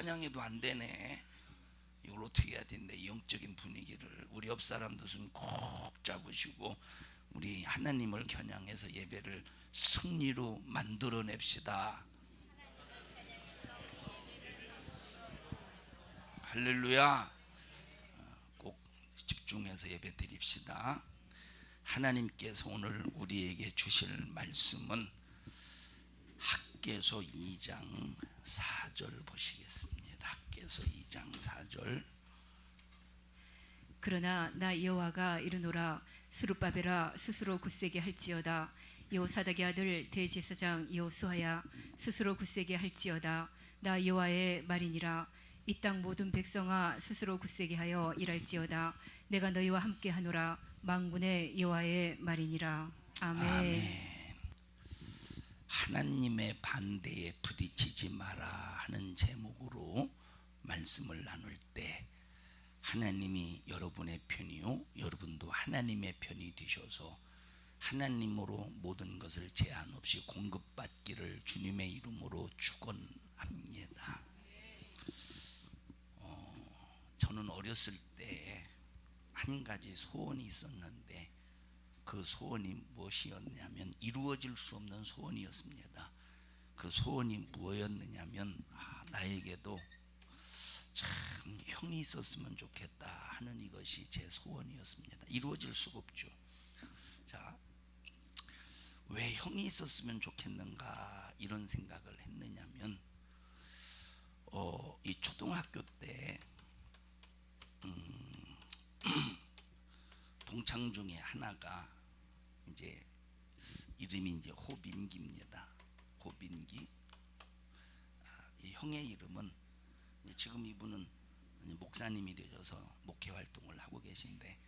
찬양해도 안 되네. 이걸 어떻게 해야 되는데, 영적인 분위기를 우리 옆 사람도 손 꼭 잡으시고 우리 하나님을 겨냥해서 예배를 승리로 만들어냅시다. 할렐루야. 꼭 집중해서 예배 드립시다. 하나님께서 오늘 우리에게 주실 말씀은 학개서 2장 4절 보시겠습니다. 학개서 2장 4절. 그러나 나 여호와가 이르노라. 스룹바벨아 스스로 굳세게 할지어다. 여호사닥의 아들 대제사장 여호수아야 스스로 굳세게 할지어다. 나 여호와의 말이니라. 이 땅 모든 백성아 스스로 굳세게 하여 일할지어다. 내가 너희와 함께 하노라. 만군의 여호와의 말이니라. 아멘. 아멘. 하나님의 반대에 부딪히지 마라 하는 제목으로 말씀을 나눌 때 하나님이 여러분의 편이요, 여러분도 하나님의 편이 되셔서 하나님으로 모든 것을 제한 없이 공급받기를 주님의 이름으로 축원합니다. 저는 어렸을 때 한 가지 소원이 있었는데 그 소원이 무엇이었냐면 이루어질 수 없는 소원이었습니다. 그 소원이 무엇이었느냐면 나에게도 참 형이 있었으면 좋겠다 하는 이것이 제 소원이었습니다. 이루어질 수가 없죠. 자, 왜 형이 있었으면 좋겠는가 이런 생각을 했느냐면 이 초등학교 때 동창 중에 하나가 이제 이름이 이제 호빈기입니다. 호빈기. 이 형의 이름은 지금 이분은 목사님이 되셔서 목회 활동을 하고 계신데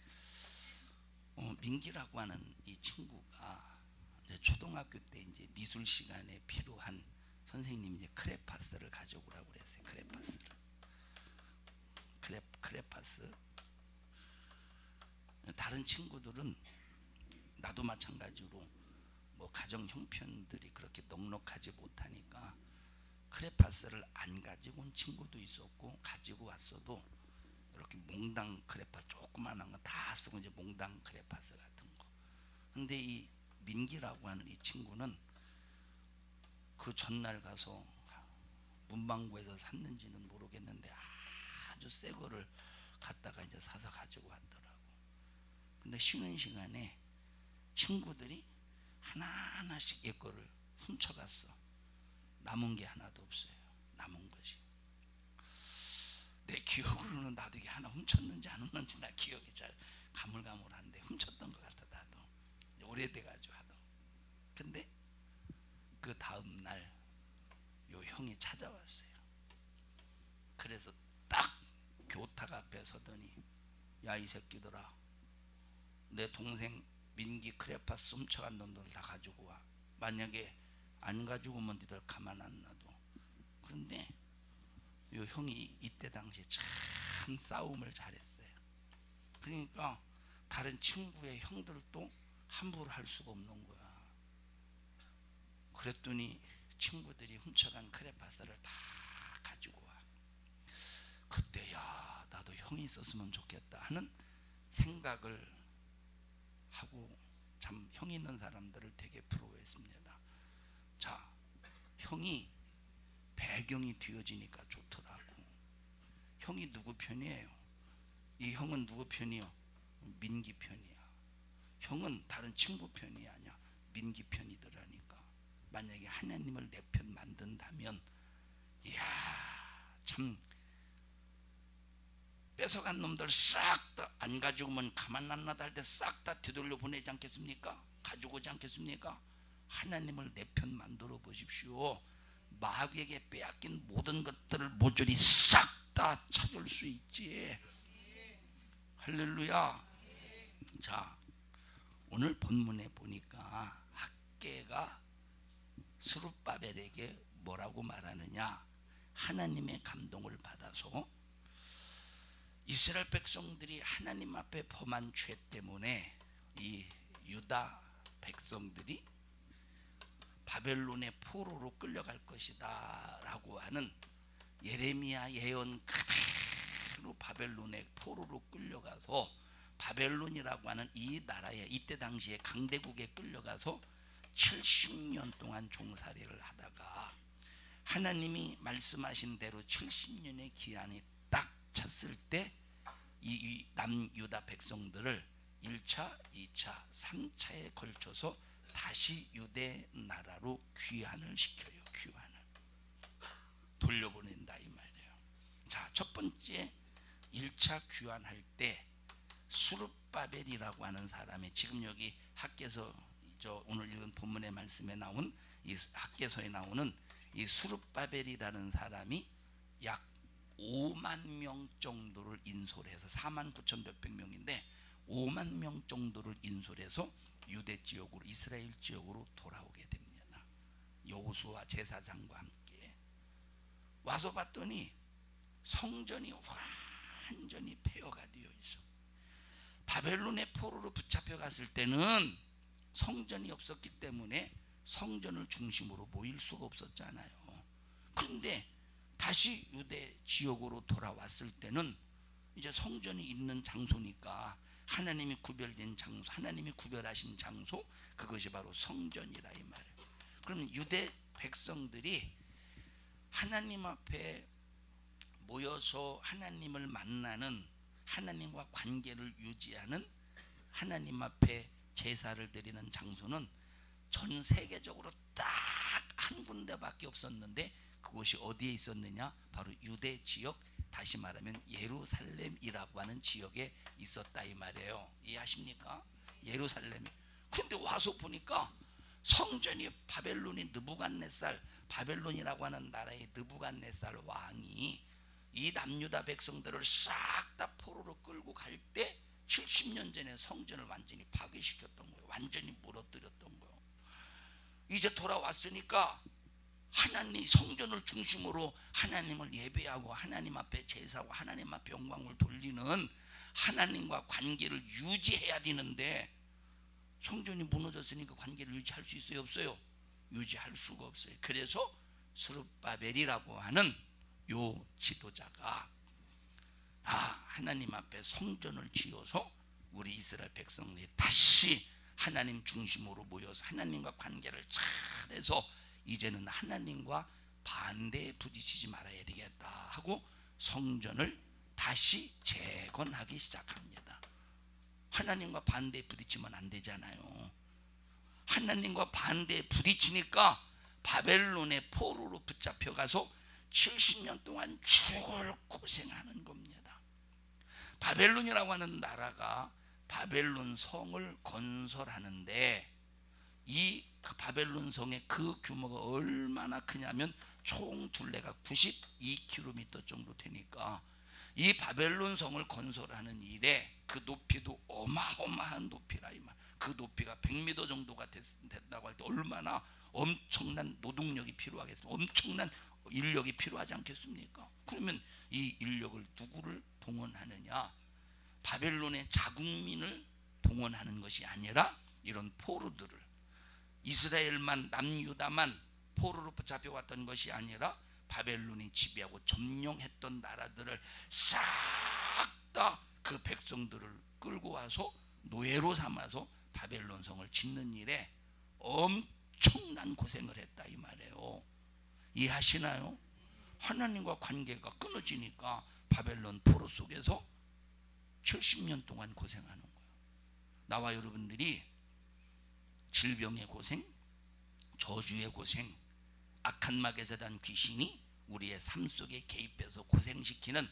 민기라고 하는 이 친구가 이제 초등학교 때 이제 미술 시간에 필요한 선생님이 이제 크레파스를 가져오라고 그랬어요. 크레파스. 다른 친구들은 나도 마찬가지로 뭐 가정 형편들이 그렇게 넉넉하지 못하니까 크레파스를 안 가지고 온 친구도 있었고 가지고 왔어도 이렇게 몽당 크레파스 조그만한 거 다 쓰고 이제 몽당 크레파스 같은 거. 근데 이 민기라고 하는 이 친구는 그 전날 가서 문방구에서 샀는지는 모르겠는데 아주 새 거를 갖다가 이제 사서 가지고 왔더라고. 근데 쉬는 시간에 친구들이 하나하나씩 얘 거를 훔쳐갔어. 남은 게 하나도 없어요. 남은 것이. 내 기억으로는 나도 이게 하나 훔쳤는지 안 훔쳤는지 나 기억이 잘 가물가물한데 훔쳤던 것 같아. 나도 오래돼가지고 하도. 근데 그 다음 날 요 형이 찾아왔어요. 그래서 딱 교탁 앞에 서더니 야 이 새끼들아, 내 동생 민기 크레파스 훔쳐간 놈들 다 가지고 와. 만약에 안 가지고 오면 니들 가만 안 놔둬. 그런데 요 형이 이때 당시에 참 싸움을 잘했어요. 그러니까 다른 친구의 형들도 함부로 할 수가 없는 거야. 그랬더니 친구들이 훔쳐간 크레파스를 다 가지고 와. 그때 야 나도 형이 있었으면 좋겠다 하는 생각을 하고 참 형이 있는 사람들을 되게 부러워했습니다. 자, 형이 배경이 되어지니까 좋더라고. 형이 누구 편이에요? 이 형은 누구 편이요? 민기 편이야. 형은 다른 친구 편이 아니야. 민기 편이더라니까. 만약에 하나님을 내 편 만든다면 이야 참 뺏어간 놈들 싹 다 안 가지고 오면 가만 안 놔둘 때 싹 다 되돌려 보내지 않겠습니까? 가지고 오지 않겠습니까? 하나님을 내 편 만들어 보십시오. 마귀에게 빼앗긴 모든 것들을 모조리 싹 다 찾을 수 있지. 할렐루야. 자, 오늘 본문에 보니까 학개가 스룹바벨에게 뭐라고 말하느냐? 하나님의 감동을 받아서 이스라엘 백성들이 하나님 앞에 범한 죄 때문에 이 유다 백성들이 바벨론의 포로로 끌려갈 것이다 라고 하는 예레미야 예언 그대로 바벨론의 포로로 끌려가서 바벨론이라고 하는 이 나라에 이때 당시에 강대국에 끌려가서 70년 동안 종살이를 하다가 하나님이 말씀하신 대로 70년의 기한이 딱 찼을 때 이 남유다 백성들을 1차, 2차, 3차에 걸쳐서 다시 유대 나라로 귀환을 시켜요. 귀환을 돌려보낸다 이 말이에요. 자, 첫 번째 1차 귀환할 때 수룹바벨이라고 하는 사람이 지금 여기 학개서 오늘 읽은 본문의 말씀에 나온 이 학개서에 나오는 이 수룹바벨이라는 사람이 약 5만 명 정도를 인솔 해서 4만 9천 몇백 명인데 5만 명 정도를 인솔해서 유대 지역으로 이스라엘 지역으로 돌아오게 됩니다. 여호수아 제사장과 함께 와서 봤더니 성전이 완전히 폐허가 되어 있어. 바벨론의 포로로 붙잡혀 갔을 때는 성전이 없었기 때문에 성전을 중심으로 모일 수가 없었잖아요. 그런데 다시 유대 지역으로 돌아왔을 때는 이제 성전이 있는 장소니까 하나님이 구별된 장소, 하나님이 구별하신 장소, 그것이 바로 성전이라 이 말이에요. 그러면 유대 백성들이 하나님 앞에 모여서 하나님을 만나는, 하나님과 관계를 유지하는, 하나님 앞에 제사를 드리는 장소는 전 세계적으로 딱 한 군데밖에 없었는데 그것이 어디에 있었느냐? 바로 유대 지역, 다시 말하면 예루살렘이라고 하는 지역에 있었다 이 말이에요. 이해하십니까? 예루살렘이. 근데 와서 보니까 성전이 바벨론이 느부갓네살, 바벨론이라고 하는 나라의 느부갓네살 왕이 이 남유다 백성들을 싹 다 포로로 끌고 갈 때 70년 전에 성전을 완전히 파괴시켰던 거예요. 완전히 무너뜨렸던 거예요. 이제 돌아왔으니까 하나님 성전을 중심으로 하나님을 예배하고 하나님 앞에 제사하고 하나님 앞에 영광을 돌리는 하나님과 관계를 유지해야 되는데 성전이 무너졌으니까 관계를 유지할 수 있어요? 없어요? 유지할 수가 없어요. 그래서 스룹바벨이라고 하는 요 지도자가 하나님 앞에 성전을 지어서 우리 이스라엘 백성들이 다시 하나님 중심으로 모여서 하나님과 관계를 잘해서 이제는 하나님과 반대에 부딪히지 말아야 되겠다 하고 성전을 다시 재건하기 시작합니다. 하나님과 반대에 부딪히면 안 되잖아요. 하나님과 반대에 부딪히니까 바벨론의 포로로 붙잡혀가서 70년 동안 죽을 고생하는 겁니다. 바벨론이라고 하는 나라가 바벨론 성을 건설하는데 이 바벨론 성의 그 규모가 얼마나 크냐면 총 둘레가 92km 정도 되니까 이 바벨론 성을 건설하는 일에 그 높이도 어마어마한 높이라 이 말. 그 높이가 100m 정도가 됐다고 할 때 얼마나 엄청난 노동력이 필요하겠습니까? 엄청난 인력이 필요하지 않겠습니까? 그러면 이 인력을 누구를 동원하느냐? 바벨론의 자국민을 동원하는 것이 아니라 이런 포로들을, 이스라엘만, 남유다만 포로로 붙잡혀왔던 것이 아니라 바벨론이 지배하고 점령했던 나라들을 싹 다 그 백성들을 끌고 와서 노예로 삼아서 바벨론 성을 짓는 일에 엄청난 고생을 했다 이 말이에요. 이해하시나요? 하나님과 관계가 끊어지니까 바벨론 포로 속에서 70년 동안 고생하는 거예요. 나와 여러분들이 질병의 고생, 저주의 고생, 악한 막에서 난 귀신이 우리의 삶 속에 개입해서 고생시키는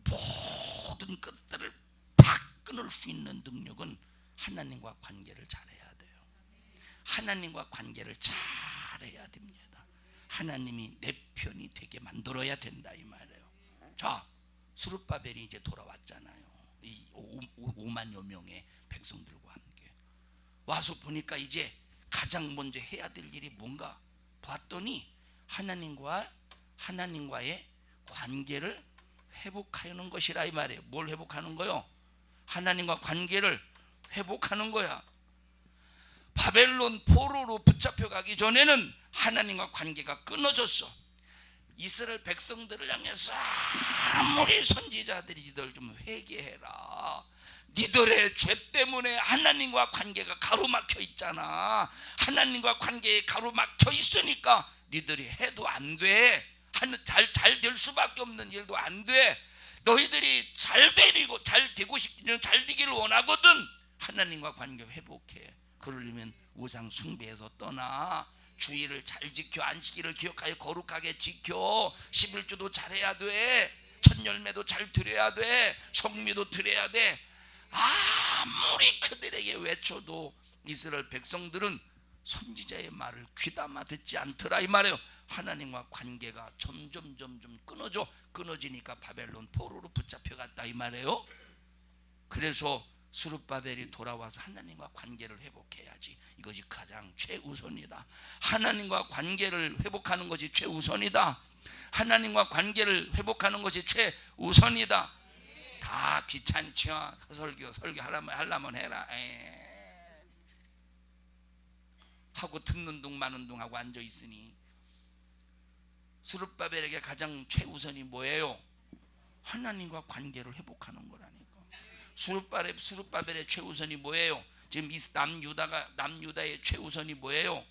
모든 것들을 팍 끊을 수 있는 능력은 하나님과 관계를 잘해야 돼요. 하나님과 관계를 잘해야 됩니다. 하나님이 내 편이 되게 만들어야 된다 이 말이에요. 자, 스룹바벨이 이제 돌아왔잖아요. 이 5만여 명의 백성들과 함께 와서 보니까 이제 가장 먼저 해야 될 일이 뭔가 봤더니 하나님과의 관계를 회복하는 것이라 이 말이에요. 뭘 회복하는 거요? 하나님과 관계를 회복하는 거야. 바벨론 포로로 붙잡혀가기 전에는 하나님과 관계가 끊어졌어. 이스라엘 백성들을 향해서 아무리 선지자들이 니들 좀 회개해라, 니들의 죄 때문에 하나님과 관계가 가로막혀 있잖아, 하나님과 관계에 가로막혀 있으니까 니들이 해도 안 돼, 잘 될 수밖에 없는 일도 안 돼, 너희들이 잘 되고 싶기는 잘 되기를 원하거든 하나님과 관계 회복해. 그러려면 우상 숭배에서 떠나 주의를 잘 지켜, 안식일을 기억하여 거룩하게 지켜, 11조도 잘해야 돼, 첫 열매도 잘 드려야 돼, 성미도 드려야 돼. 아무리 그들에게 외쳐도 이스라엘 백성들은 선지자의 말을 귀담아 듣지 않더라 이 말이에요. 하나님과 관계가 점점 끊어지니까 바벨론 포로로 붙잡혀갔다 이 말이에요. 그래서 스룹바벨이 돌아와서 하나님과 관계를 회복해야지. 이것이 가장 최우선이다. 하나님과 관계를 회복하는 것이 최우선이다. 하나님과 관계를 회복하는 것이 최우선이다. 다 귀찮죠. 설교하려면 해라. 하고 듣는 둥 마는 둥 하고 앉아 있으니, 스룹바벨에게 가장 최우선이 뭐예요? 하나님과 관계를 회복하는 거라니까. 스룹바벨의 최우선이 뭐예요? 지금 남유다의 최우선이 뭐예요?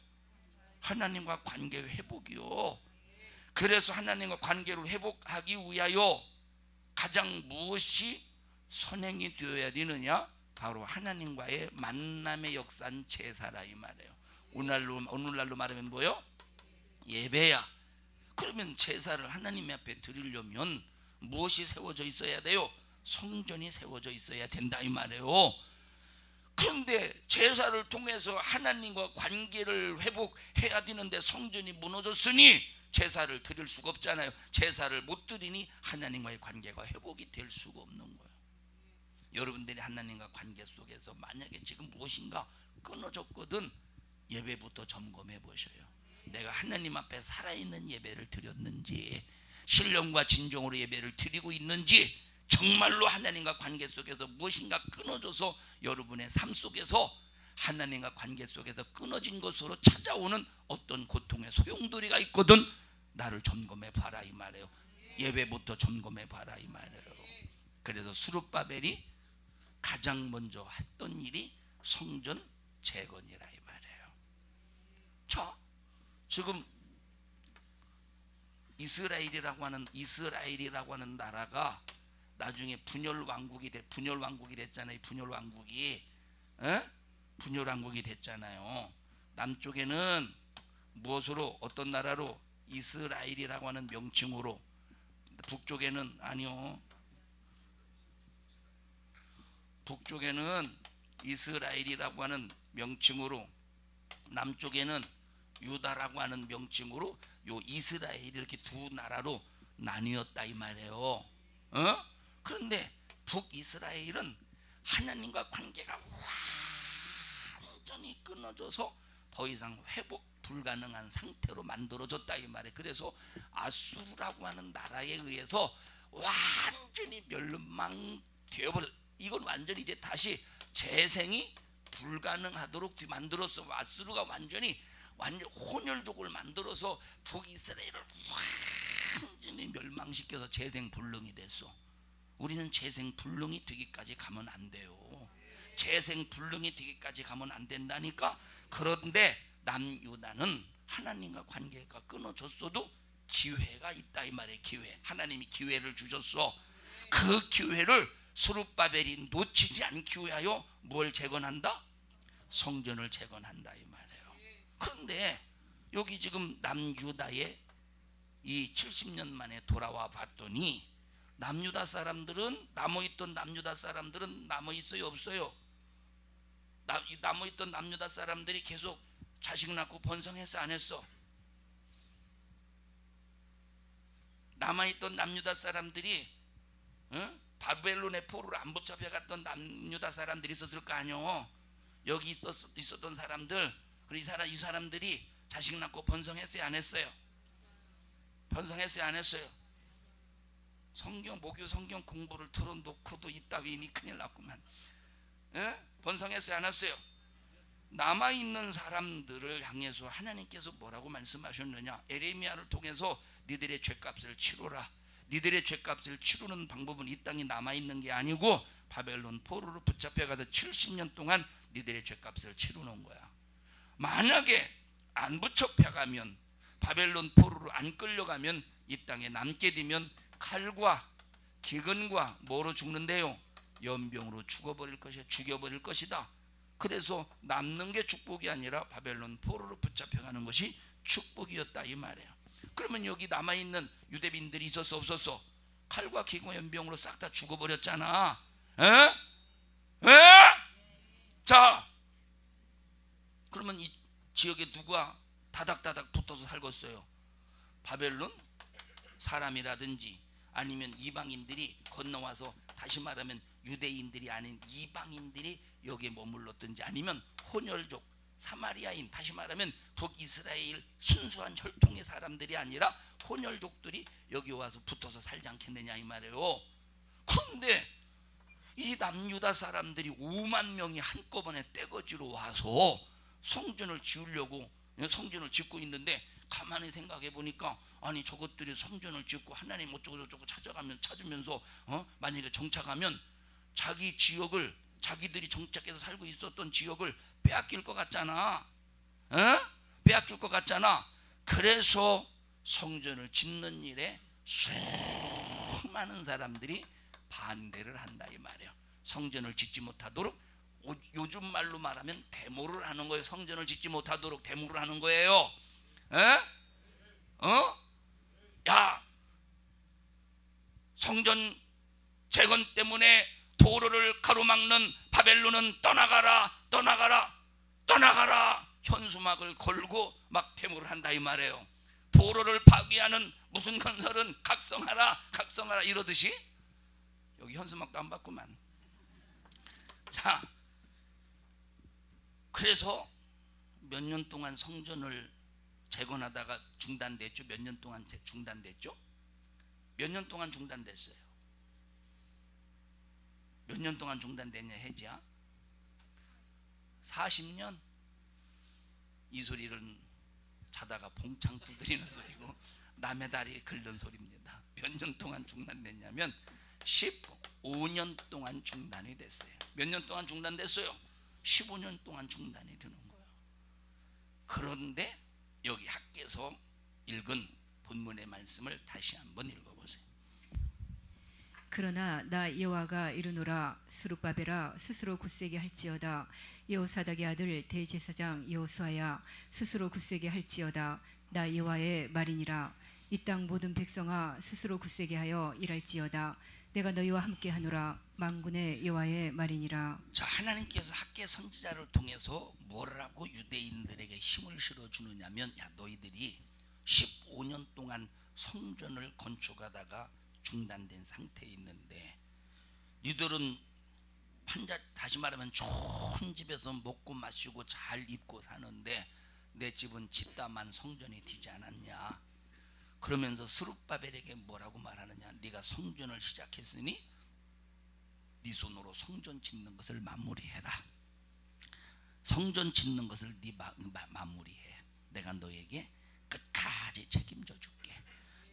하나님과 관계 회복이요. 그래서 하나님과 관계를 회복하기 위하여 가장 무엇이 선행이 되어야 되느냐? 바로 하나님과의 만남의 역사는 제사라 이 말이에요. 오늘날로 말하면 뭐요? 예배야. 그러면 제사를 하나님 앞에 드리려면 무엇이 세워져 있어야 돼요? 성전이 세워져 있어야 된다 이 말이에요. 그런데 제사를 통해서 하나님과 관계를 회복해야 되는데 성전이 무너졌으니 제사를 드릴 수가 없잖아요. 제사를 못 드리니 하나님과의 관계가 회복이 될 수가 없는 거예요. 여러분들이 하나님과 관계 속에서 만약에 지금 무엇인가 끊어졌거든, 예배부터 점검해 보셔요. 내가 하나님 앞에 살아있는 예배를 드렸는지, 신령과 진정으로 예배를 드리고 있는지, 정말로 하나님과 관계 속에서 무엇인가 끊어져서 여러분의 삶 속에서 하나님과 관계 속에서 끊어진 것으로 찾아오는 어떤 고통의 소용돌이가 있거든, 나를 점검해 봐라 이 말이에요. 예배부터 점검해 봐라 이 말이에요. 그래서 스룹바벨이 가장 먼저 했던 일이 성전 재건이라 이 말이에요. 자, 지금 이스라엘이라고 하는 나라가 나중에 분열 왕국이 됐잖아요. 분열 왕국이 됐잖아요. 남쪽에는 무엇으로, 어떤 나라로? 이스라엘이라고 하는 명칭으로. 북쪽에는 북쪽에는 이스라엘이라고 하는 명칭으로, 남쪽에는 유다라고 하는 명칭으로 요 이스라엘이 이렇게 두 나라로 나뉘었다 이 말이에요. 그런데 북이스라엘은 하나님과 관계가 완전히 끊어져서 더 이상 회복 불가능한 상태로 만들어졌다 이 말이에요. 그래서 아수르라고 하는 나라에 의해서 완전히 멸망되어버려. 이건 완전히 이제 다시 재생이 불가능하도록 만들었어. 아수르가 완전 혼혈족을 만들어서 북이스라엘을 완전히 멸망시켜서 재생불능이 됐어. 우리는 재생불능이 되기까지 가면 안 돼요. 재생불능이 되기까지 가면 안 된다니까. 그런데 남유다는 하나님과 관계가 끊어졌어도 기회가 있다 이 말이에요. 기회. 하나님이 기회를 주셨어. 그 기회를 스룹바벨이 놓치지 않기 위하여 뭘 재건한다? 성전을 재건한다 이 말이에요. 그런데 여기 지금 남유다에 이 70년 만에 돌아와 봤더니 남유다 사람들은, 남아있던 남유다 사람들은 남아있어요 없어요? 남아있던 남유다 사람들이 계속 자식 낳고 번성했어 안 했어? 남아있던 남유다 사람들이 바벨론의 포로로 안 붙잡혀갔던 남유다 사람들이 있었을 거 아니요. 여기 있었던 사람들, 이 사람들이 자식 낳고 번성했어요 안 했어요? 번성했어요 안 했어요? 목요 성경 공부를 들어놓고도 이따위니 큰일 났구만. 번성했어요 안 했어요? 남아있는 사람들을 향해서 하나님께서 뭐라고 말씀하셨느냐? 에레미야를 통해서 니들의 죄값을 치루라. 니들의 죄값을 치르는 방법은 이 땅에 남아있는 게 아니고 바벨론 포로로 붙잡혀가서 70년 동안 니들의 죄값을 치르는 거야. 만약에 안 붙잡혀가면, 바벨론 포로로 안 끌려가면, 이 땅에 남게 되면 칼과 기근과 뭐로 죽는데요? 연병으로 죽어버릴 것이야. 죽여버릴 것이다. 그래서 남는 게 축복이 아니라 바벨론 포로로 붙잡혀가는 것이 축복이었다 이 말이에요. 그러면 여기 남아있는 유대민들이 있었어 없었어? 칼과 기근과 연병으로 싹 다 죽어버렸잖아. 에? 자, 그러면 이 지역에 누가 다닥다닥 붙어서 살겠어요? 바벨론 사람이라든지 아니면 이방인들이 건너와서, 다시 말하면 유대인들이 아닌 이방인들이 여기에 머물렀든지, 아니면 혼혈족 사마리아인, 다시 말하면 북이스라엘 순수한 혈통의 사람들이 아니라 혼혈족들이 여기 와서 붙어서 살지 않겠느냐 이 말이에요. 그런데 이 남유다 사람들이 5만 명이 한꺼번에 떼거지로 와서 성전을 지으려고 성전을 짓고 있는데, 가만히 생각해 보니까 아니 저것들이 성전을 짓고 하나님 어쩌고저쩌고 찾으면서 만약에 정착하면 자기 지역을, 자기들이 정착해서 살고 있었던 지역을 빼앗길 것 같잖아. 빼앗길 것 같잖아. 그래서 성전을 짓는 일에 수많은 사람들이 반대를 한다 이 말이에요. 성전을 짓지 못하도록, 요즘 말로 말하면 데모를 하는 거예요. 성전을 짓지 못하도록 데모를 하는 거예요. 야, 성전 재건 때문에 도로를 가로막는 바벨론은 떠나가라, 떠나가라, 떠나가라. 현수막을 걸고 막 데모를 한다 이 말이에요. 도로를 파괴하는 무슨 건설은 각성하라, 각성하라 이러듯이 여기 현수막도 안 받구만. 자, 그래서 몇 년 동안 성전을 재건하다가 중단됐죠. 몇 년 동안 중단됐죠. 몇 년 동안 중단됐어요. 몇 년 동안 중단됐냐 혜지야? 40년. 이 소리는 자다가 봉창 두드리는 소리고 남의 다리에 긁는 소리입니다. 몇 년 동안 중단됐냐면 15년 동안 중단이 됐어요. 몇 년 동안 중단됐어요? 15년 동안 중단이 되는 거예요. 그런데 여기 학교에서 읽은 본문의 말씀을 다시 한번 읽어보세요. 그러나 나 여호와가 이르노라. 스룹바벨아 스스로 굳세게 할지어다. 여호사닥의 아들 대제사장 여호수아야 스스로 굳세게 할지어다. 나 여호와의 말이니라. 이 땅 모든 백성아 스스로 굳세게 하여 일할지어다. 내가 너희와 함께 하노라. 만군의 여호와의 말이니라. 자, 하나님께서 학계 선지자를 통해서 뭐라고 유대인들에게 힘을 실어주느냐면, 야 너희들이 15년 동안 성전을 건축하다가 중단된 상태에 있는데, 니들은 다시 말하면 좋은 집에서 먹고 마시고 잘 입고 사는데 내 집은 짓다만 성전이 되지 않았냐. 그러면서 스룹바벨에게 뭐라고 말하느냐? 네가 성전을 시작했으니 네 손으로 성전 짓는 것을 마무리해라. 성전 짓는 것을 네 마무리해. 내가 너에게 끝까지 책임져 줄게.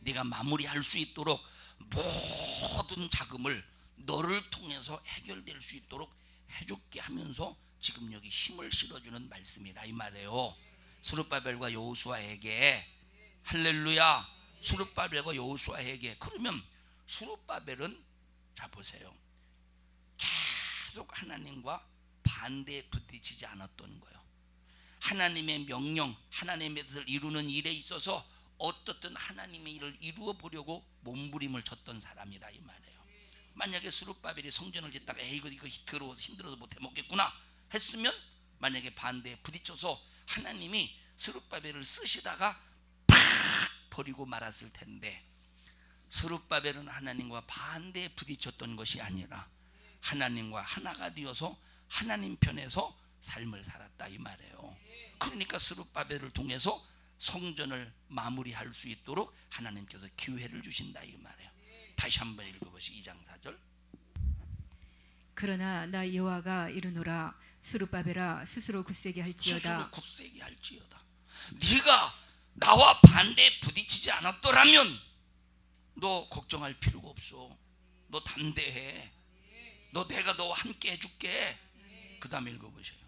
네가 마무리할 수 있도록 모든 자금을 너를 통해서 해결될 수 있도록 해줄게 하면서 지금 여기 힘을 실어주는 말씀이라 이 말이에요. 스룹바벨과 여호수아에게. 할렐루야. 스룹바벨과 여호수아에게. 그러면 스룹바벨은, 자 보세요, 계속 하나님과 반대에 부딪히지 않았던 거예요. 하나님의 명령, 하나님의 뜻을 이루는 일에 있어서 어떻든 하나님의 일을 이루어 보려고 몸부림을 쳤던 사람이라 이 말이에요. 만약에 스룹바벨이 성전을 짓다가 이거 더러워서 힘들어서 못해 먹겠구나 했으면, 만약에 반대에 부딪혀서 하나님이 스룹바벨을 쓰시다가 팍 버리고 말았을 텐데, 스룹바벨은 하나님과 반대에 부딪혔던 것이 아니라 하나님과 하나가 되어서 하나님 편에서 삶을 살았다 이 말이에요. 그러니까 스룹바벨을 통해서 성전을 마무리할 수 있도록 하나님께서 기회를 주신다 이 말이에요. 다시 한번 읽어보시 2장 4절. 그러나 나 여호와가 이르노라. 수르바벨아 스스로 굳세게 스스로 할지어다. 굳세게 할지어다. 네가 나와 반대에 부딪히지 않았더라면 너 걱정할 필요가 없어. 너 담대해. 너 내가 너와 함께 해줄게. 그 다음에 읽어보세요.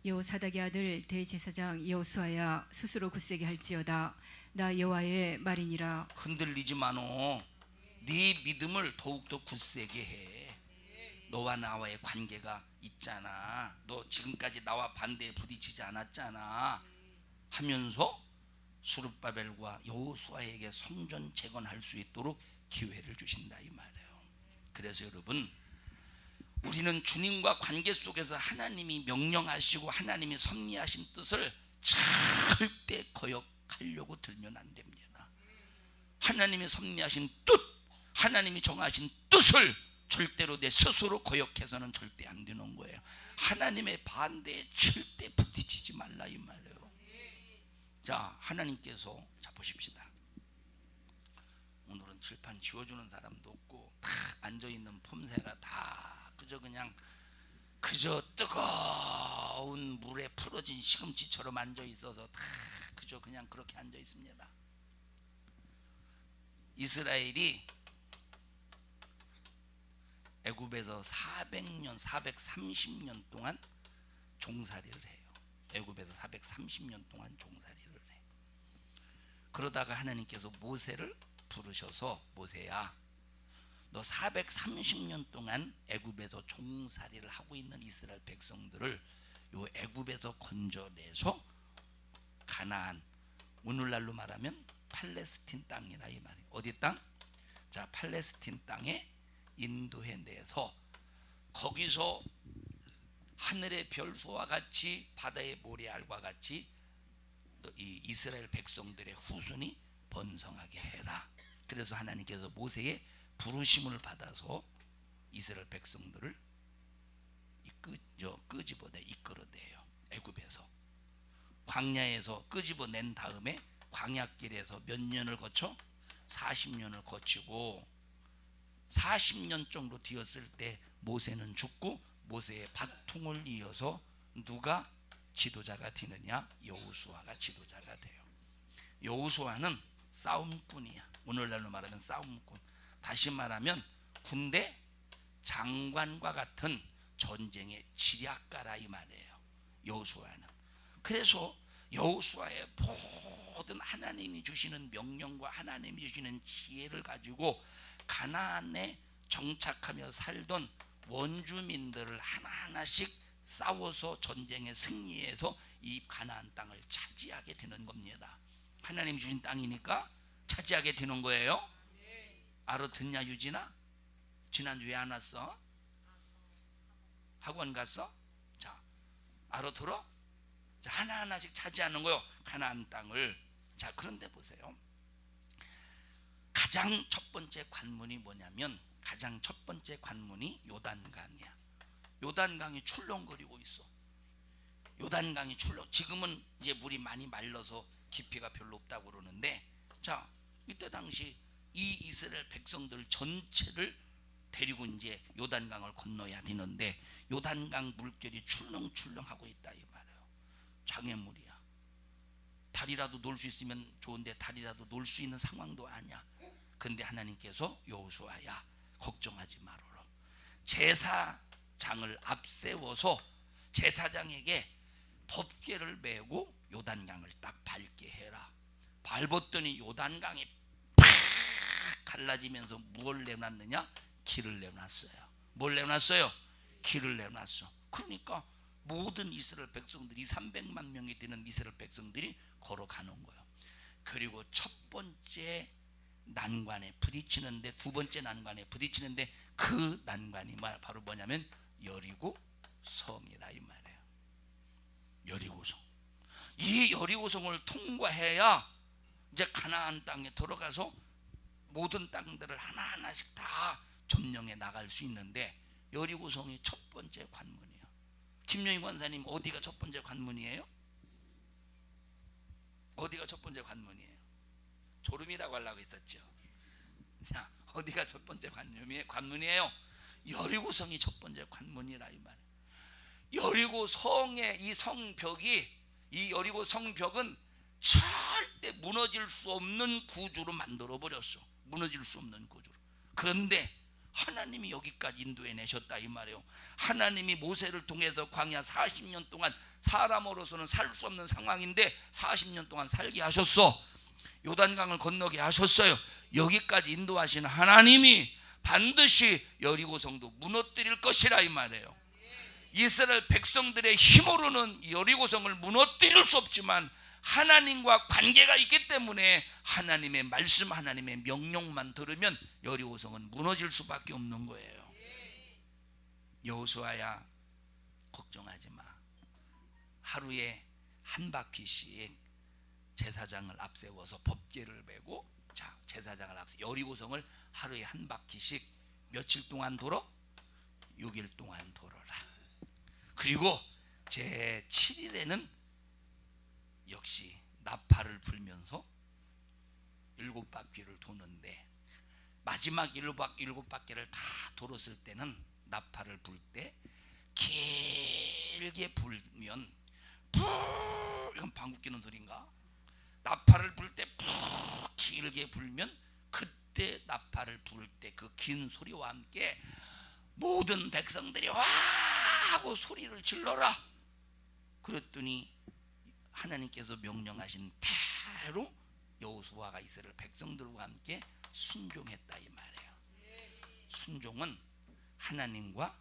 여호사닥의 아들 대제사장 여호수아야 스스로 굳세게 할지어다. 나 여호와의 말이니라. 흔들리지 마노. 네 믿음을 더욱더 굳세게 해. 너와 나와의 관계가 있잖아. 너 지금까지 나와 반대에 부딪히지 않았잖아 하면서 수르바벨과 여호수아에게 성전 재건할 수 있도록 기회를 주신다 이 말이에요. 그래서 여러분, 우리는 주님과 관계 속에서 하나님이 명령하시고 하나님이 섭리하신 뜻을 절대 거역하려고 들면 안 됩니다. 하나님이 섭리하신 뜻, 하나님이 정하신 뜻을 절대로 내 스스로 거역해서는 절대 안 되는 거예요. 하나님의 반대에 절대 부딪히지 말라 이 말이에요. 자, 하나님께서 자 보십시다. 오늘은 칠판 지워주는 사람도 없고 다 앉아있는 폼새가 다 그저 뜨거운 물에 풀어진 시금치처럼 앉아있어서 다 그저 그냥 그렇게 앉아있습니다. 이스라엘이 애굽에서 400년 430년 동안 종살이를 해요. 애굽에서 430년 동안 종살이를 해. 그러다가 하나님께서 모세를 부르셔서 모세야, 너 430년 동안 애굽에서 종살이를 하고 있는 이스라엘 백성들을 요 애굽에서 건져내서 가나안, 오늘날로 말하면 팔레스틴 땅이라 이 말이에요. 어디 땅? 자, 팔레스틴 땅에 인도해 내서 거기서 하늘의 별수와 같이 바다의 모래알과 같이 이 이스라엘 백성들의 후손이 번성하게 해라. 그래서 하나님께서 모세의 부르심을 받아서 이스라엘 백성들을 끄집어내 이끌어내요. 애굽에서 광야에서 끄집어낸 다음에 광야길에서 몇 년을 거쳐? 40년을 거치고 40년 정도 되었을 때 모세는 죽고 모세의 바통을 이어서 누가 지도자가 되느냐? 여호수아가 지도자가 돼요. 여호수아는 싸움꾼이야. 오늘날로 말하면 싸움꾼. 다시 말하면 군대 장관과 같은 전쟁의 지략가라 이 말이에요. 여호수아는. 그래서 여호수아의 모든 하나님이 주시는 명령과 하나님이 주시는 지혜를 가지고 가나안에 정착하며 살던 원주민들을 하나하나씩 싸워서 전쟁에 승리해서 이 가나안 땅을 차지하게 되는 겁니다. 하나님 주신 땅이니까 차지하게 되는 거예요. 알아듣냐 유진아? 지난주 왜 안 왔어? 학원 갔어? 자, 알아들어? 자, 하나하나씩 차지하는 거요, 가나안 땅을. 자, 그런데 보세요. 가장 첫 번째 관문이 뭐냐면, 가장 첫 번째 관문이 요단강이야. 요단강이 출렁거리고 있어. 요단강이 지금은 이제 물이 많이 말라서 깊이가 별로 없다고 그러는데, 자, 이때 당시 이 이스라엘 백성들 전체를 데리고 이제 요단강을 건너야 되는데 요단강 물결이 출렁출렁하고 있다 이 말이에요. 장애물이야. 다리라도 놓을 수 있으면 좋은데 다리라도 놓을 수 있는 상황도 아니야. 근데 하나님께서 여호수아야 걱정하지 말아라. 제사장을 앞세워서 제사장에게 법궤를 메고 요단강을 딱 밟게 해라. 밟았더니 요단강이 팍 갈라지면서 무엇을 내놨느냐? 길을 내놨어요. 뭘 내놨어요? 길을 내놨어. 그러니까 모든 이스라엘 백성들이 300만 명이 되는 이스라엘 백성들이 걸어가는 거예요. 그리고 첫 번째 난관에 부딪히는데, 두 번째 난관에 부딪히는데 그 난관이 바로 뭐냐면 여리고 성이라 이 말이에요. 여리고성. 이 여리고성을 통과해야 이제 가나안 땅에 들어가서 모든 땅들을 하나하나씩 다 점령해 나갈 수 있는데 여리고성이 첫 번째 관문이에요. 김영희 권사님, 어디가 첫 번째 관문이에요? 어디가 첫 번째 관문이에요? 졸음이라고 하려고 했었죠. 자, 어디가 첫 번째 관문이에요? 여리고성이 첫 번째 관문이라 이 말. 여리고 성의 이 성벽이, 이 여리고 성벽은 절대 무너질 수 없는 구조로 만들어 버렸어. 무너질 수 없는 구조로. 그런데 하나님이 여기까지 인도해 내셨다 이 말이에요. 하나님이 모세를 통해서 광야 40년 동안 사람으로서는 살 수 없는 상황인데 40년 동안 살게 하셨어. 요단강을 건너게 하셨어요. 여기까지 인도하신 하나님이 반드시 여리고성도 무너뜨릴 것이라 이 말이에요. 이스라엘 백성들의 힘으로는 여리고성을 무너뜨릴 수 없지만 하나님과 관계가 있기 때문에 하나님의 말씀, 하나님의 명령만 들으면 여리고성은 무너질 수밖에 없는 거예요. 여호수아야, 걱정하지 마. 하루에 한 바퀴씩 제사장을 앞세워서 법궤를 메고, 자, 제사장을 앞세 여리고성을 하루에 한 바퀴씩 며칠 동안 돌어? 6일 동안 돌아라. 그리고 제 7일에는 역시 나팔을 불면서 7바퀴를 도는데, 마지막 7바퀴를 다 돌았을 때는 나팔을 불 때 길게 불면, 이건 방귀 뀌는 소리인가? 나팔을 불 때 길게 불면, 그때 나팔을 불 때 그 긴 소리와 함께 모든 백성들이 와 하고 소리를 질러라. 그랬더니 하나님께서 명령하신 대로 여호수아가 이스라엘 백성들과 함께 순종했다 이 말이에요. 순종은 하나님과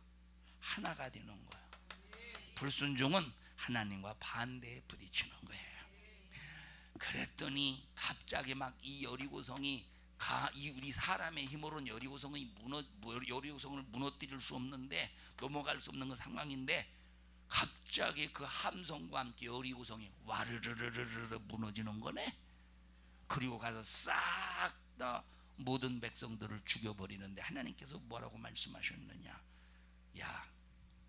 하나가 되는 거예요. 불순종은 하나님과 반대에 부딪히는 거예요. 그랬더니 갑자기 막 이 여리고성이 이 우리 사람의 힘으로는 여리고성을 무너뜨릴 수 없는데, 넘어갈 수 없는 그 상황인데, 갑자기 그 함성과 함께 여리고성이 와르르르르르 무너지는 거네. 그리고 가서 싹 다 모든 백성들을 죽여버리는데, 하나님께서 뭐라고 말씀하셨느냐? 야,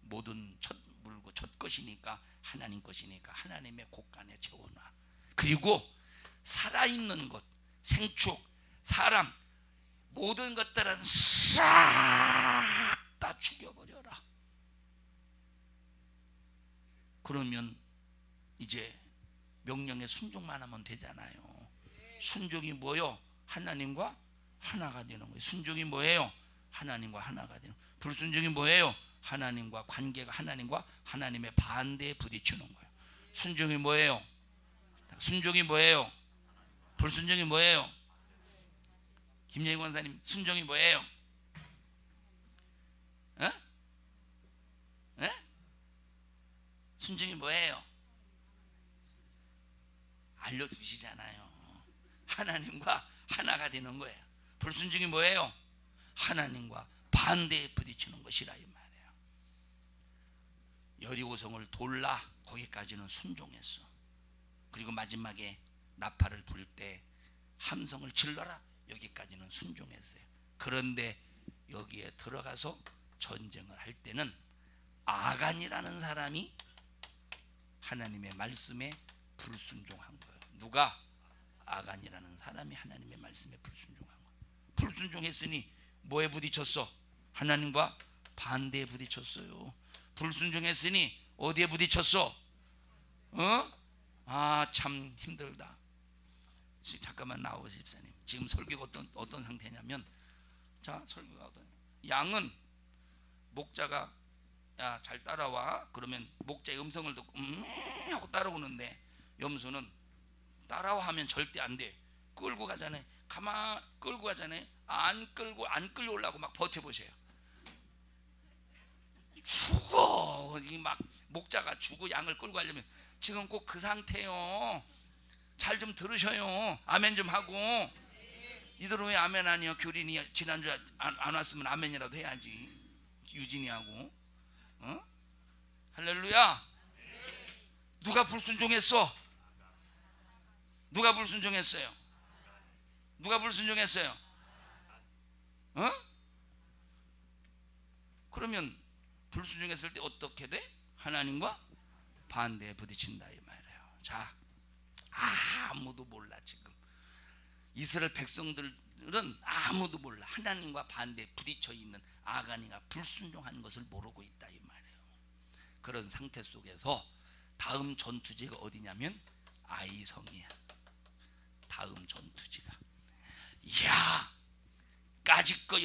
모든 첫 물고 첫 것이니까 하나님 것이니까 하나님의 곳간에 채워놔. 그리고 살아있는 것, 생축, 사람, 모든 것들은 싹 다 죽여버려라. 그러면 이제 명령에 순종만 하면 되잖아요. 순종이 뭐요? 하나님과 하나가 되는 거예요. 순종이 뭐예요? 하나님과 하나가 되는 거예요. 불순종이 뭐예요? 하나님과 관계가, 하나님과 하나님의 반대에 부딪히는 거예요. 순종이 뭐예요? 순종이 뭐예요? 불순종이 뭐예요? 김예희 권사님, 순종이 뭐예요? 에? 에? 순종이 뭐예요? 알려주시잖아요. 하나님과 하나가 되는 거예요. 불순종이 뭐예요? 하나님과 반대에 부딪히는 것이라 이 말이에요. 여리고성을 돌라, 거기까지는 순종했어. 그리고 마지막에 나팔을 불 때 함성을 질러라, 여기까지는 순종했어요. 그런데 여기에 들어가서 전쟁을 할 때는 아간이라는 사람이 하나님의 말씀에 불순종한 거예요. 누가? 아간이라는 사람이 하나님의 말씀에 불순종한 거예요. 불순종했으니 뭐에 부딪혔어? 하나님과 반대에 부딪혔어요. 불순종했으니 어디에 부딪혔어? 참 힘들다. 잠깐만 나오세요, 집사님. 지금 설교가 어떤 상태냐면, 자, 설교가 양은 목자가 야, 잘 따라와. 그러면 목자의 음성을 듣고 하고 따라오는데, 염소는 따라와 하면 절대 안 돼. 끌고 가잖아요. 끌고 가잖아요. 안 끌려오려고 막 버텨보세요. 죽어. 막 목자가 죽고 양을 끌고 가려면 지금 꼭 그 상태요. 잘 좀 들으셔요. 아멘 좀 하고. 이대로 왜 아멘 아니요? 교린이 지난주에 안 왔으면 아멘이라도 해야지. 유진이하고. 할렐루야. 누가 불순종했어? 누가 불순종했어요? 누가 불순종했어요? 그러면 불순종했을 때 어떻게 돼? 하나님과 반대에 부딪힌다 이 말이에요. 자, 아무도 몰라. 지금 이스라엘 백성들은 아무도 몰라. 하나님과 반대에 부딪혀 있는 아간이가 불순종한 것을 모르고 있다 이 말이에요. 그런 상태 속에서 다음 전투지가 어디냐면 아이성이야. 다음 전투지가. 야, 까짓거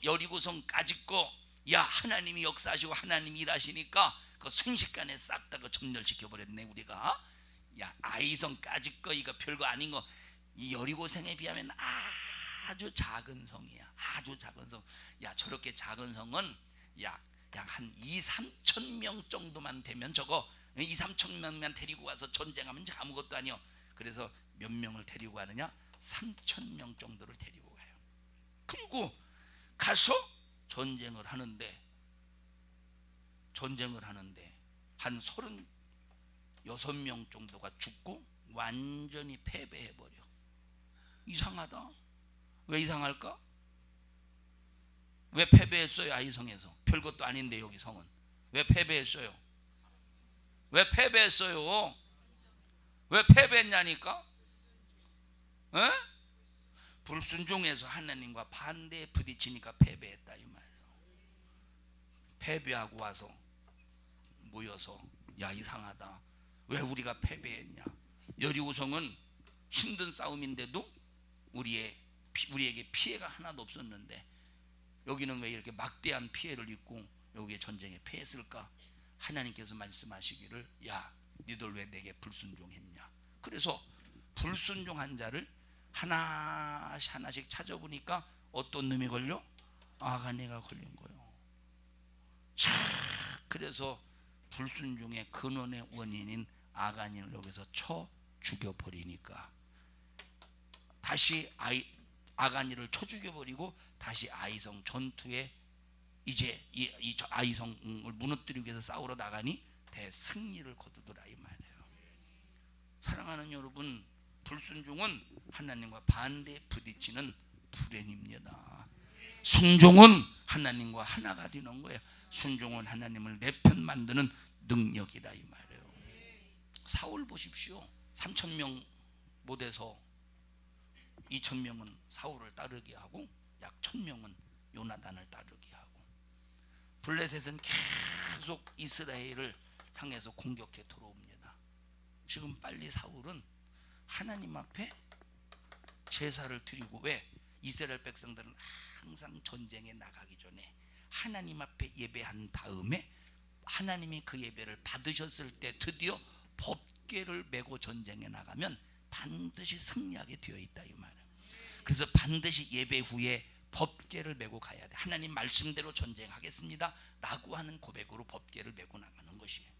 여리고성 까짓거, 야, 하나님이 역사하시고 하나님이 일하시니까 그 순식간에 싹 다 그 점멸시켜 버렸네 우리가. 야, 아이성 까짓거 이거 별거 아닌 거. 이 여리고성에 비하면 아주 작은 성이야. 아주 작은 성. 야, 저렇게 작은 성은 약 한 2-3천 명 정도만 되면, 저거 2-3천 명만 데리고 가서 전쟁하면 아무것도 아니요. 그래서 몇 명을 데리고 가느냐? 3천 명 정도를 데리고 가요. 그리고 가서 전쟁을 하는데 한 36명 정도가 죽고 완전히 패배해버려. 이상하다. 왜 이상할까? 왜 패배했어요? 아이성에서 별것도 아닌데 여기 성은 왜 패배했어요? 왜 패배했어요? 왜 패배했냐니까? 에? 불순종해서 하나님과 반대에 부딪히니까 패배했다 이 말이에요. 패배하고 와서 모여서 야, 이상하다. 왜 우리가 패배했냐? 여리고성은 힘든 싸움인데도 우리에게 피해가 하나도 없었는데 여기는 왜 이렇게 막대한 피해를 입고 여기에 전쟁에 패했을까? 하나님께서 말씀하시기를, 야, 니들 왜 내게 불순종했냐? 그래서 불순종한 자를 하나씩 찾아보니까 어떤 놈이 걸려? 아가니가 걸린 거예요. 자, 그래서 불순종의 근원의 원인인 아가니를 여기서 쳐 죽여버리니까 다시 아가니를 쳐 죽여버리고 다시 아이성 전투에 이제 이 아이성을 무너뜨리기 위해서 싸우러 나가니 대승리를 거두더라 이 말이에요. 사랑하는 여러분, 불순종은 하나님과 반대에 부딪히는 불행입니다. 순종은 하나님과 하나가 되는 거예요. 순종은 하나님을 내 편 만드는 능력이라 이 말이에요. 사울 보십시오. 3,000명 못해서 2,000명은 사울을 따르게 하고 약 1,000명은 요나단을 따르게 하고, 블레셋은 계속 이스라엘을 향해서 공격해 들어옵니다. 지금 빨리 사울은 하나님 앞에 제사를 드리고, 왜? 이스라엘 백성들은 항상 전쟁에 나가기 전에 하나님 앞에 예배한 다음에 하나님이 그 예배를 받으셨을 때 드디어 법궤를 메고 전쟁에 나가면 반드시 승리하게 되어 있다 이 말이에요. 그래서 반드시 예배 후에 법궤를 메고 가야 돼. 하나님 말씀대로 전쟁하겠습니다 라고 하는 고백으로 법궤를 메고 나가는 것이에요.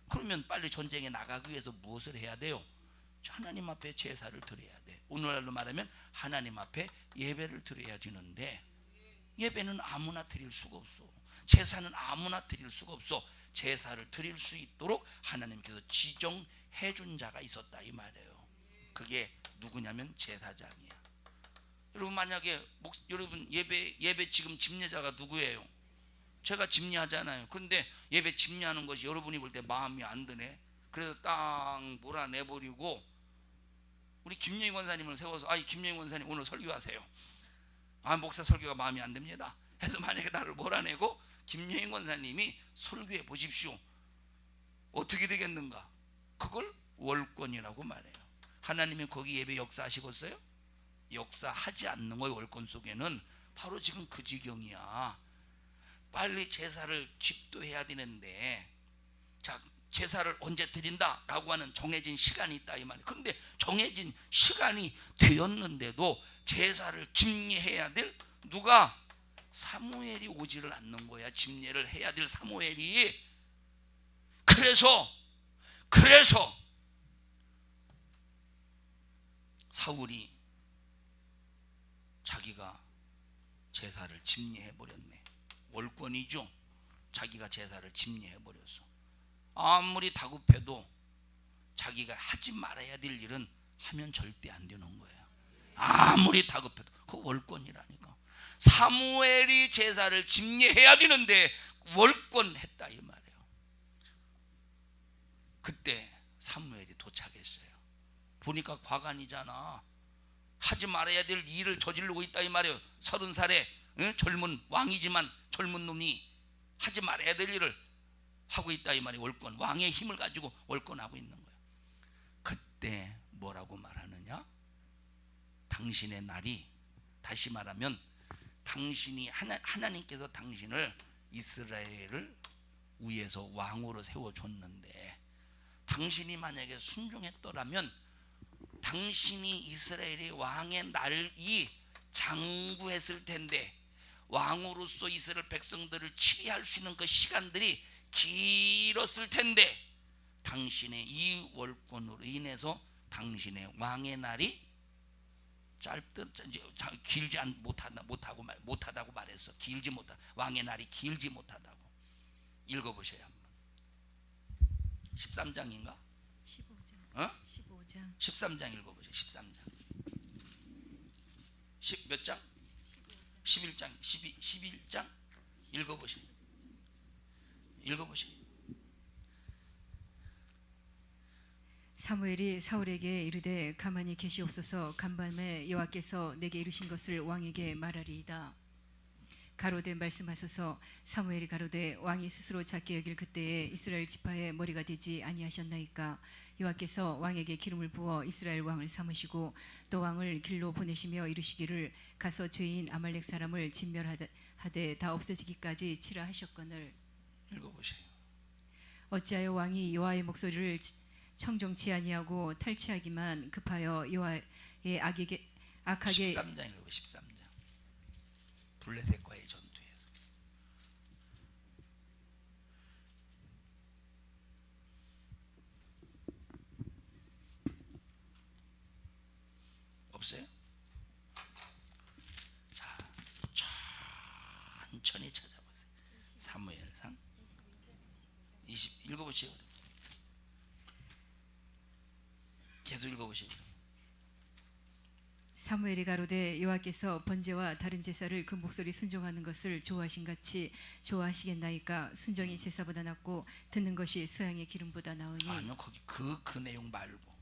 그러면 빨리 전쟁에 나가기 위해서 무엇을 해야 돼요? 하나님 앞에 제사를 드려야 돼. 오늘날로 말하면 하나님 앞에 예배를 드려야 되는데, 예배는 아무나 드릴 수가 없어. 제사는 아무나 드릴 수가 없어. 제사를 드릴 수 있도록 하나님께서 지정해 준 자가 있었다 이 말이에요. 그게 누구냐면 제사장이야. 여러분, 만약에 여러분 예배 지금 집례자가 누구예요? 제가 집례하잖아요. 근데 예배 집례하는 것이 여러분이 볼 때 마음이 안 드네. 그래서 딱 몰아내버리고 우리 김영희 권사님을 세워서, 김영희 권사님 오늘 설교하세요. 목사 설교가 마음에 안 듭니다 해서 만약에 나를 몰아내고 김영희 권사님이 설교해 보십시오. 어떻게 되겠는가? 그걸 월권이라고 말해요. 하나님이 거기 예배 역사하시겠어요? 역사하지 않는 거예요. 월권 속에는 바로 지금 그 지경이야. 빨리 제사를 집도해야 되는데, 자, 제사를 언제 드린다라고 하는 정해진 시간이 있다 이 말이에요. 그런데 정해진 시간이 되었는데도 제사를 집례해야 될 누가? 사무엘이 오지를 않는 거야. 집례를 해야 될 사무엘이. 그래서 사울이 자기가 제사를 집례해버렸네. 월권이죠. 자기가 제사를 집례해버렸어. 아무리 다급해도 자기가 하지 말아야 될 일은 하면 절대 안 되는 거예요. 아무리 다급해도. 그 월권이라니까. 사무엘이 제사를 집례해야 되는데 월권했다 이 말이에요. 그때 사무엘이 도착했어요. 보니까 과간이잖아. 하지 말아야 될 일을 저지르고 있다 이 말이에요. 30살에 젊은 왕이지만 젊은 놈이 하지 말아야 될 일을. 하고 있다 이 말이. 월권, 왕의 힘을 가지고 월권하고 있는 거예요. 그때 뭐라고 말하느냐? 당신의 날이, 다시 말하면 당신이 하나님께서 당신을 이스라엘을 위에서 왕으로 세워줬는데 당신이 만약에 순종했더라면 당신이 이스라엘의 왕의 날이 장구했을 텐데 왕으로서 이스라엘 백성들을 치리할 수 있는 그 시간들이 길었을 텐데 당신의 이 월권으로 인해서 당신의 왕의 날이 길지 못하다고 말했어. 길지 못하, 왕의 날이 길지 못하다고. 읽어보셔야 한번. 13장인가? 15장. 15장. 13장 읽어보세요. 13장. 몇 장? 11장. 11장 읽어보세요. 읽어보세요. 사무엘이 사울에게 이르되 가만히 계시옵소서. 간밤에 여호와께서 내게 이르신 것을 왕에게 말하리이다. 가로되 말씀하소서. 사무엘이 가로되 왕이 스스로 작게 여길 그때에 이스라엘 지파의 머리가 되지 아니하셨나이까. 여호와께서 왕에게 기름을 부어 이스라엘 왕을 삼으시고 또 왕을 길로 보내시며 이르시기를 가서 죄인 아말렉 사람을 진멸하되 다 없어지기까지 치라 하셨거늘. 읽어보세요. 어찌하여 왕이 여호와의 목소리를 청종치 아니하고 탈취하기만 급하여 여호와의 악하게 13장 읽어보세요. 13장. 블레셋과의 전투에서 없어요? 자, 천천히 찾아보세요. 사무엘상 20 읽어보시오. 계속 읽어보시죠. 사무엘이 가로되 여호와께서 번제와 다른 제사를 그 목소리 순종하는 것을 좋아하신 같이 좋아하시겠나이까. 순종이 제사보다 낫고 듣는 것이 수양의 기름보다 나으니. 아니요, 거기 그 내용 말고.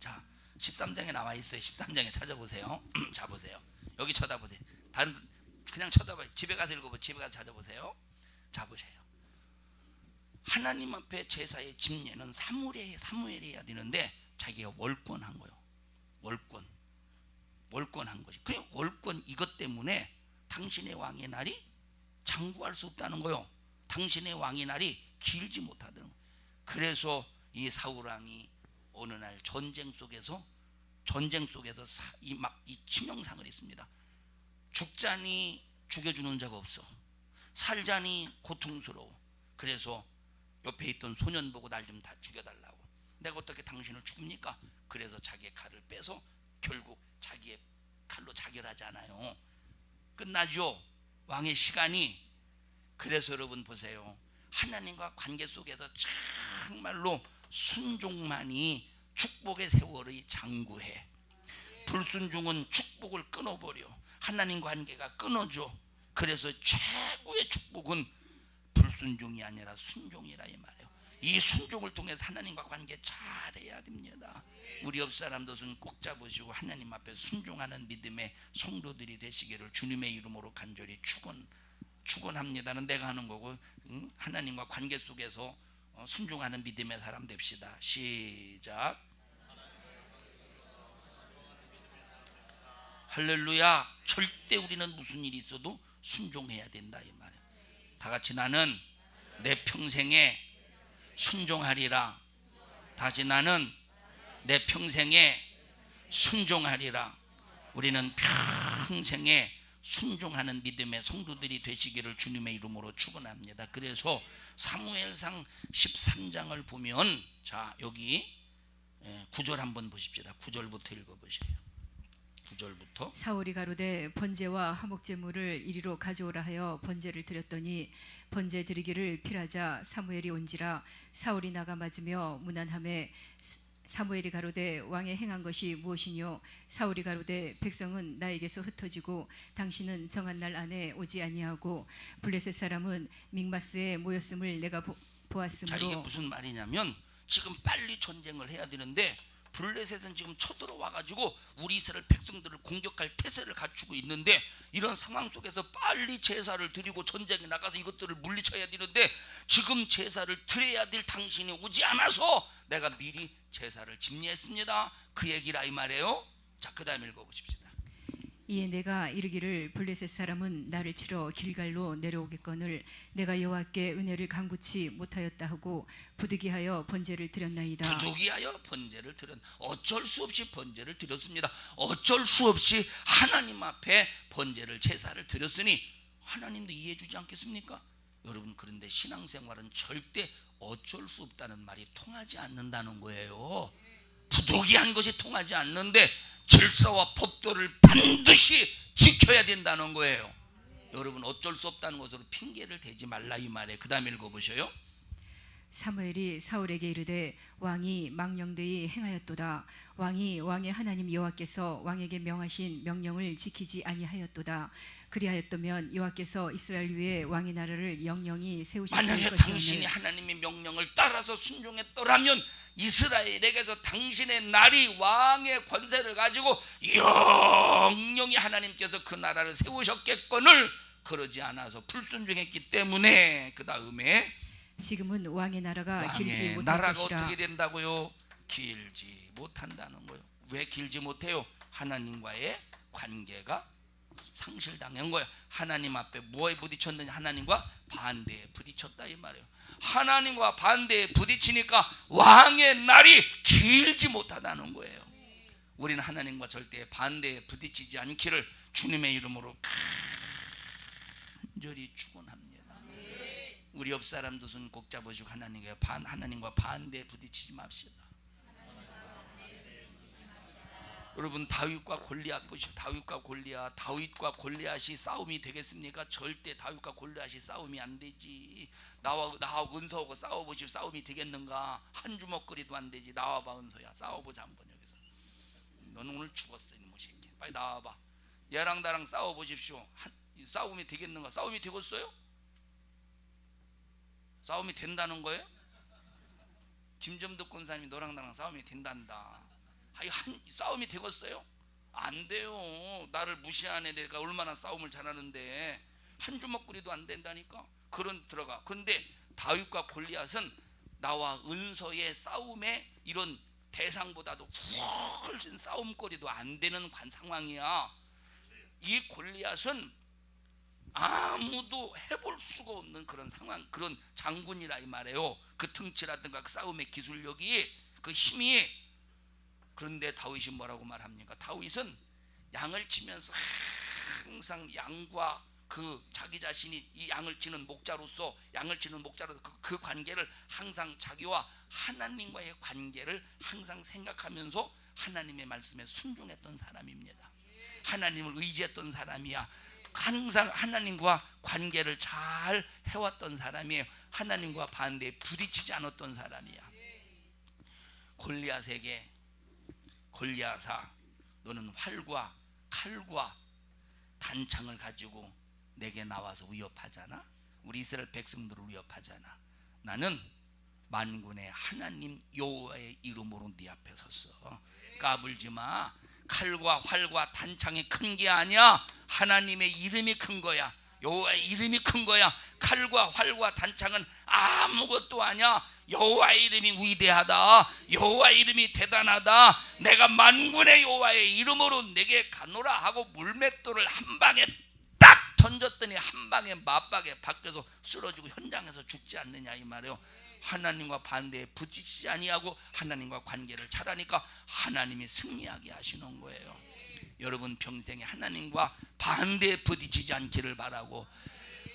자, 13장에 나와 있어요. 13장에 찾아보세요. 자, 보세요. 여기 쳐다보세요. 다른 그냥 쳐다봐요. 집에 가서 읽어보세요. 집에 가서 찾아보세요. 자, 보세요. 하나님 앞에 제사의 집례는 사무엘이 해야 되는데 자기가 월권한 거예요. 월권한 것이. 그 월권 이것 때문에 당신의 왕의 날이 장구할 수 없다는 거요. 당신의 왕의 날이 길지 못하다는 거예요. 그래서 이 사울 왕이 어느 날 전쟁 속에서 이 치명상을 했습니다. 죽자니 죽여주는 자가 없어. 살자니 고통스러워. 그래서 옆에 있던 소년 보고 날 좀 다 죽여달라고. 내가 어떻게 당신을 죽입니까? 그래서 자기의 칼을 빼서 결국 자기의 칼로 자결하잖아요. 끝나죠. 왕의 시간이. 그래서 여러분 보세요. 하나님과 관계 속에서 정말로 순종만이 축복의 세월의 장구해. 불순종은 축복을 끊어버려. 하나님 관계가 끊어져. 그래서 최고의 축복은 불순종이 아니라 순종이라 이 말이에요. 이 순종을 통해서 하나님과 관계 잘해야 됩니다. 우리 옆 사람도 손 꼭 잡으시고 하나님 앞에 순종하는 믿음의 성도들이 되시기를 주님의 이름으로 간절히 축원합니다는 내가 하는 거고, 하나님과 관계 속에서 순종하는 믿음의 사람 됩시다. 시작. 할렐루야. 절대 우리는 무슨 일이 있어도 순종해야 된다 이 말이에요. 다 같이 나는 내 평생에 순종하리라. 다시 나는 내 평생에 순종하리라. 우리는 평생에 순종하는 믿음의 성도들이 되시기를 주님의 이름으로 축원합니다. 그래서 사무엘상 13장을 보면, 자 여기 9절 한번 보십시다. 9절부터 읽어보세요. 9절부터. 사울이 가로되 번제와 화목제물을 이리로 가져오라 하여 번제를 드렸더니 번제 드리기를 필하자 사무엘이 온지라. 사울이 나가 맞으며 무난함에 사무엘이 가로되 왕의 행한 것이 무엇이뇨? 사울이 가로되 백성은 나에게서 흩어지고 당신은 정한 날 안에 오지 아니하고 블레셋 사람은 믹마스에 모였음을 내가 보았으므로. 자, 이게 무슨 말이냐면 지금 빨리 전쟁을 해야 되는데 블레셋은 지금 쳐들어와가지고 우리 이스라엘 백성들을 공격할 태세를 갖추고 있는데, 이런 상황 속에서 빨리 제사를 드리고 전쟁에 나가서 이것들을 물리쳐야 되는데, 지금 제사를 드려야 될 당신이 오지 않아서 내가 미리 제사를 집례했습니다. 그 얘기라 이 말이에요. 자, 그 다음에 읽어보십시다. 이에 내가 이르기를 블레셋 사람은 나를 치러 길갈로 내려오겠거늘 내가 여호와께 은혜를 간구치 못하였다 하고 부득이하여 번제를 드렸나이다. 부득이하여 번제를 드렸, 어쩔 수 없이 번제를 드렸습니다. 어쩔 수 없이 하나님 앞에 번제를 제사를 드렸으니 하나님도 이해해 주지 않겠습니까? 여러분, 그런데 신앙생활은 절대 어쩔 수 없다는 말이 통하지 않는다는 거예요. 부득이한 것이 통하지 않는데 질서와 법도를 반드시 지켜야 된다는 거예요. 여러분, 어쩔 수 없다는 것으로 핑계를 대지 말라 이 말에. 그 다음에 읽어보셔요. 사무엘이 사울에게 이르되 왕이 망령되이 행하였도다. 왕이 왕의 하나님 여호와께서 왕에게 명하신 명령을 지키지 아니하였도다. 그리하였다면 여호와께서 이스라엘 위에 왕의 나라를 영영히 세우실 만약에 것이었네. 당신이 하나님의 명령을 따라서 순종했더라면 이스라엘에게서 당신의 날이 왕의 권세를 가지고 영영히 하나님께서 그 나라를 세우셨겠거늘 그러지 않아서 불순종했기 때문에 그 다음에 지금은 왕의 나라가 길지 왕의 못할 나라가 것이라. 어떻게 된다고요? 길지 못한다는 거예요. 왜 길지 못해요? 하나님과의 관계가 상실당한 거예요. 하나님 앞에 뭐에 부딪혔느냐? 하나님과 반대에 부딪혔다 이 말이에요. 하나님과 반대에 부딪히니까 왕의 날이 길지 못하다는 거예요. 우리는 하나님과 절대 반대에 부딪히지 않기를 주님의 이름으로 간절히 축원합니다. 우리 옆 사람도 손 꼭 잡으시고 하나님과 반대에 부딪히지 맙시다. 여러분, 다윗과 골리앗 보시오. 다윗과 골리앗이 싸움이 되겠습니까? 절대 다윗과 골리앗이 싸움이 안 되지. 나와 은서하고 싸워보시오. 싸움이 되겠는가? 한 주먹거리도 안 되지. 나와봐 은서야, 싸워보자 한번. 여기서 너는 오늘 죽었어 이놈의 새끼. 빨리 나와봐. 얘랑 나랑 싸워보십시오. 싸움이 되겠는가? 싸움이 되겠어요? 싸움이 된다는 거예요? 김점득 권사님이 너랑 나랑 싸움이 된단다. 싸움이 되겠어요? 안 돼요. 나를 무시하네. 내가 얼마나 싸움을 잘하는데 한 주먹거리도 안 된다니까. 그런 들어가. 근데 다윗과 골리앗은 나와 은서의 싸움에 이런 대상보다도 훨씬 싸움거리도 안 되는 상황이야. 이 골리앗은 아무도 해볼 수가 없는 그런 상황, 그런 장군이라 이 말이에요. 그 등치라든가 그 싸움의 기술력이, 그 힘이. 그런데 다윗이 뭐라고 말합니까? 다윗은 양을 치면서 항상 양과 그 자기 자신이 이 양을 치는 목자로서 그 관계를 항상 자기와 하나님과의 관계를 항상 생각하면서 하나님의 말씀에 순종했던 사람입니다. 하나님을 의지했던 사람이야. 항상 하나님과 관계를 잘 해왔던 사람이에요. 하나님과 반대에 부딪히지 않았던 사람이야. 골리앗에게 골리앗아, 너는 활과 칼과 단창을 가지고 내게 나와서 위협하잖아. 우리 이스라엘 백성들을 위협하잖아. 나는 만군의 하나님 여호와의 이름으로 네 앞에 섰어. 까불지 마. 칼과 활과 단창이 큰 게 아니야. 하나님의 이름이 큰 거야. 여호와의 이름이 큰 거야. 칼과 활과 단창은 아무것도 아니야. 여호와의 이름이 위대하다. 여호와의 이름이 대단하다. 내가 만군의 여호와의 이름으로 내게 가노라 하고 물맷돌을 한 방에 딱 던졌더니 한 방에 맞박에 밖에서 쓰러지고 현장에서 죽지 않느냐 이 말이에요. 하나님과 반대에 부딪히지 아니하고 하나님과 관계를 잘하니까 하나님이 승리하게 하시는 거예요. 여러분, 평생에 하나님과 반대에 부딪히지 않기를 바라고,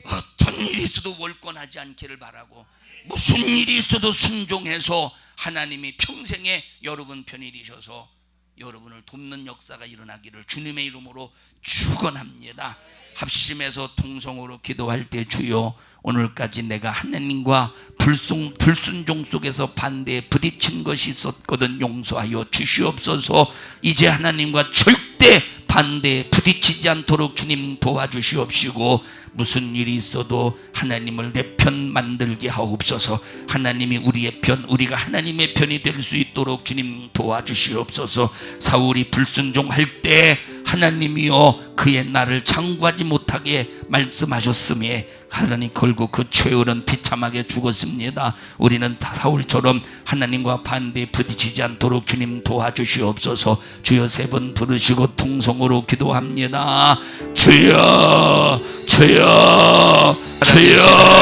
어떤 일이 있어도 월권하지 않기를 바라고, 무슨 일이 있어도 순종해서 하나님이 평생에 여러분 편이 되셔서 여러분을 돕는 역사가 일어나기를 주님의 이름으로 축원합니다. 합심해서 통성으로 기도할 때, 주여, 오늘까지 내가 하나님과 불순종 속에서 반대에 부딪힌 것이 있었거든 용서하여 주시옵소서. 이제 하나님과 절대 반대에 부딪히지 않도록 주님 도와주시옵시고, 무슨 일이 있어도 하나님을 내 편 만들게 하옵소서. 하나님이 우리의 편, 우리가 하나님의 편이 될 수 있도록 주님 도와주시옵소서. 사울이 불순종할 때 하나님이여 그의 나를 장구하지 못하게 말씀하셨음에 하나님 결국 그 최후는 비참하게 죽었습니다. 우리는 다 사울처럼 하나님과 반대에 부딪히지 않도록 주님 도와주시옵소서. 주여 3번 부르시고 통성으로 기도합니다. 주여, 주여, 주여.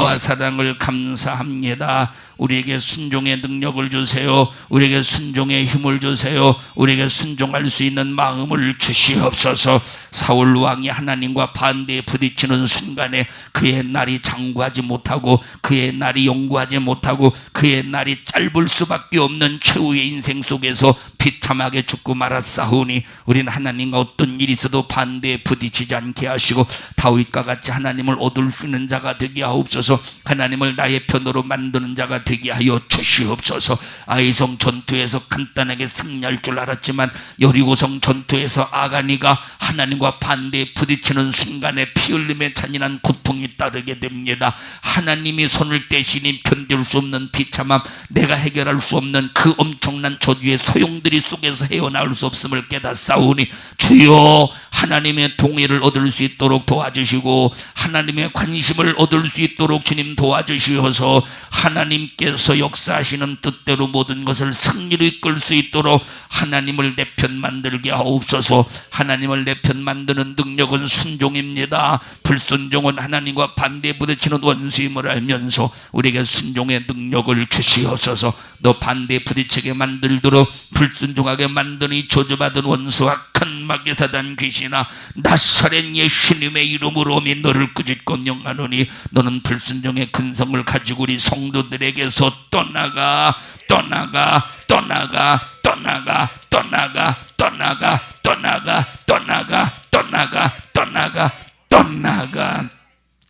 은혜와 사랑을 감사합니다. 우리에게 순종의 능력을 주세요. 우리에게 순종의 힘을 주세요. 우리에게 순종할 수 있는 마음을 주시옵소서. 사울 왕이 하나님과 반대에 부딪히는 순간에 그의 날이 장구하지 못하고 그의 날이 영구하지 못하고 그의 날이 짧을 수밖에 없는 최후의 인생 속에서 비참하게 죽고 말았사오니, 우리는 하나님과 어떤 일이 있어도 반대에 부딪히지 않게 하시고 다윗과 같이 하나님을 얻을 수 있는 자가 되게 하옵소서. 하나님을 나의 편으로 만드는 자가 되게 하여 주시옵소서. 아이성 전투에서 간단하게 승리할 줄 알았지만 여리고성 전투에서 아가니가 하나님과 반대에 부딪히는 순간에 피 흘림의 잔인한 고통이 따르게 됩니다. 하나님이 손을 떼시니 견딜 수 없는 비참함, 내가 해결할 수 없는 그 엄청난 저주의 소용돌이 속에서 헤어나올 수 없음을 깨닫사오니, 주여 하나님의 동의를 얻을 수 있도록 도와주시고 하나님의 관심을 얻을 수 있도록 주님 도와주시어서 하나님께서 역사하시는 뜻대로 모든 것을 승리로 이끌 수 있도록 하나님을 내 편 만들게 하옵소서. 하나님을 내 편 만드는 능력은 순종입니다. 불순종은 하나님과 반대에 부딪히는 원수임을 알면서 우리에게 순종의 능력을 주시옵소서. 너 반대에 부딪히게 만들도록 불순종하게 만드는 이 저주받은 원수와 큰 마귀 사단 귀신아, 나사렛 예수님의 이름으로 오미 너를 꾸짖고 명하노니, 너는 불순종의 근성을 가지고 우리 성도들에게서 떠나가, 떠나가, 떠나가, 떠나가, 떠나가, 떠나가, 떠나가, 떠나가, 떠나가, 떠나가, 떠나가.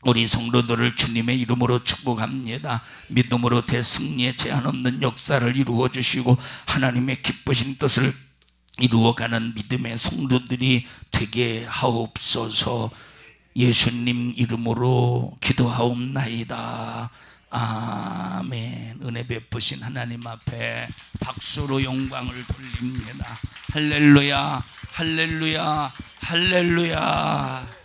우리 성도들을 주님의 이름으로 축복합니다. 믿음으로 대승리의 제한 없는 역사를 이루어 주시고 하나님의 기쁘신 뜻을 이루어가는 믿음의 성도들이 되게 하옵소서. 예수님 이름으로 기도하옵나이다. 아멘. 은혜 베푸신 하나님 앞에 박수로 영광을 돌립니다. 할렐루야, 할렐루야, 할렐루야.